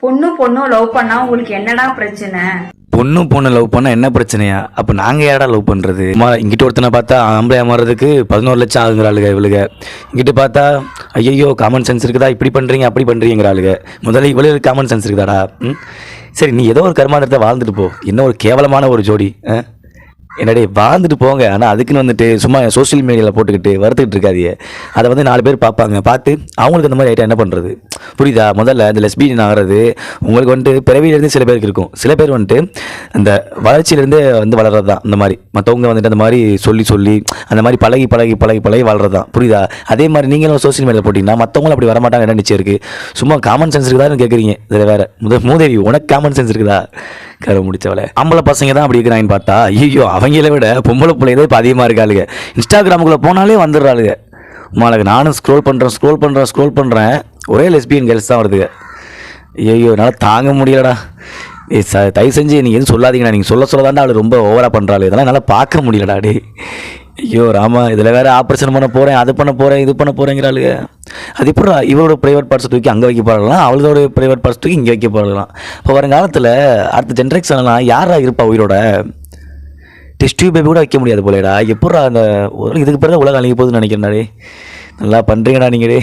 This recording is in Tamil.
பொண்ணும் லவ் பண்ணா உங்களுக்கு என்னடா பிரச்சனை? பொண்ணு லவ் பண்ணா என்ன பிரச்சனையா? அப்ப நாங்க யாரா லவ் பண்றது? இங்கிட்ட ஒருத்தனை பார்த்தா ஆம்பளை மாறதுக்கு 11 லட்சம் ஆகுங்கிறாளுங்க இவளுக. இங்கிட்ட பார்த்தா ஐயோ காமன் சென்ஸ் இருக்குதா, இப்படி பண்றீங்க அப்படி பண்றீங்கிறாளுங்க. முதல்ல இவளுக்கு காமன் சென்ஸ் இருக்குதாடா? சரி, நீ ஏதோ ஒரு கர்மாந்திரத்தை வாழ்ந்துட்டு போ. என்ன ஒரு கேவலமான ஒரு ஜோடி. என்னடே வாழ்ந்துட்டு போங்க. ஆனால் அதுக்குன்னு வந்துட்டு சும்மா சோஷியல் மீடியாவில் போட்டுக்கிட்டு வருத்துக்கிட்டு இருக்காதியே. அதை வந்து 4 பேர் பார்ப்பாங்க. பார்த்து அவங்களுக்கு அந்த மாதிரி ஐட்டம் என்ன பண்ணுறது? புரியுதா? முதல்ல இந்த லெஸ்பியன் ஆகிறது உங்களுக்கு வந்துட்டு பிறவியிலேருந்து சில பேருக்கு இருக்கும். சில பேர் வந்துட்டு அந்த வளர்ச்சியிலேருந்து வந்து வளர்றது தான். இந்த மாதிரி மற்றவங்க வந்துட்டு அந்த மாதிரி சொல்லி அந்த மாதிரி பழகி வளர்றது தான். புரியுதா? அதே மாதிரி நீங்களும் சோஷியல் மீடியாவில் போட்டிங்கன்னா மற்றவங்களும் அப்படி வரமாட்டாங்க. என்ன நிச்சயம் இருக்குது? சும்மா காமன் சென்ஸ் இருக்குதான்னு கேட்குறீங்க. இதில் வேறு மூதேவி, உனக்கு காமன் சென்ஸ் இருக்குதா? கரை முடிச்சவளை. ஆம்பளை பசங்க தான் அப்படி இருக்கிறாங்கன்னு பார்த்தா ஐயோ அவங்கள விட பொம்பளை பிள்ளை தான் இப்போ அதிகமாக இருக்காளுங்க. இன்ஸ்டாகிராமுக்குள்ளே போனாலே வந்துடுறாளுங்க. மாளுக்கு நானும் ஸ்க்ரோல் பண்ணுறேன் ஒரே லெஸ்பியன் கேர்ள்ஸ் தான் வருதுங்க. ஐயோ என்னால் தாங்க முடியலடா. தயவு செஞ்சு நீங்கள் எதுவும் சொல்லாதீங்கண்ணா. நீங்கள் சொல்ல தாண்டா அவள் ரொம்ப ஓவராக பண்ணுறாள். இதெல்லாம் என்னால் பார்க்க முடியலடா. டே ஐயோ ராமா, இதில் வேறு ஆப்ரேஷன் பண்ண போகிறேன், அது பண்ண போகிறேன், இது பண்ண போகிறேங்கிறாளுங்க. அது இப்போ இவரோட ப்ரைவேட் பார்ட்ஸ் தூக்கி அங்கே வைக்க போடலாம், அவளோட ப்ரைவேட் பார்ட்ஸ் தூக்கி இங்கே வைக்க போடலாம். இப்போ வருங்காலத்தில் அடுத்த ஜென்ரேஷன்லாம் யாரா இருப்பா உயிரோட? டெஸ்ட் டியூப் பேபி கூட வைக்க முடியாது போலேடா. எப்படா அந்த இதுக்கு பிறகு உலகம் அழிக்க போகுதுன்னு நினைக்கிறேன்டா. நல்லா பண்ணுறீங்கடா நீங்களே.